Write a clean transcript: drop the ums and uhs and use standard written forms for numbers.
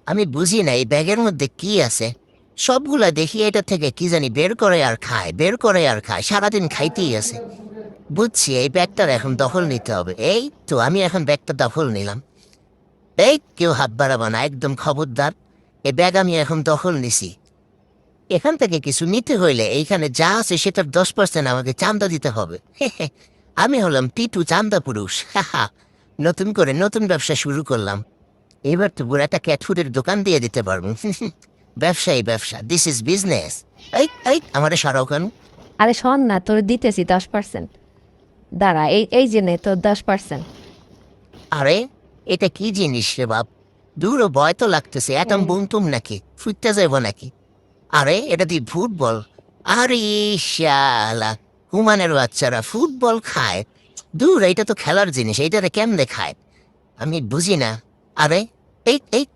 আমি বুঝি না এই ব্যাগের মধ্যে কি আছে। সবগুলা দেখি এটা থেকে কি জানি বের করে আর খায়, বের করে আর খায়, সারাদিন খাইতেই আছে। বুঝছি এই ব্যাগটার এখন দখল নিতে হবে। এই তো আমি এখন ব্যাগটা দখল নিলাম। এই কেউ হাত বাড়াবো না, একদম খবরদার। এই ব্যাগ আমি এখন দখল নিছি। এখান থেকে কিছু নিতে হইলে এইখানে যা আছে সেটার 10% আমাকে চান্দা দিতে হবে। আমি হলাম টিটু চান্দা পুরুষ। নতুন করে নতুন ব্যবসা শুরু করলাম। এবার তো পুরো একটা ক্যাট ফুডের দোকান দিয়ে দিতে পারবো। ব্যবসায়ী ব্যবসা, দিস ইজ বিজনেস। এই এই আমারে সরাও কেন? আরে শোন না, তোর দিতেছি 10%। দাঁড়া, এই এই যে নে তোর 10%। আরে এটা কি জিনিস রে বাপ? দূর ভয় তো লাগতেছে, এতম বুমতুম নাকি ফুটতে যাবো নাকি? আরে এটা তুই ফুটবল? আরে শালা, হুমানের বাচ্চারা ফুটবল খায়? দূর, এটা তো খেলার জিনিস, এইটারে কেমনে খায়? আমি বুঝি না। আরে এই এই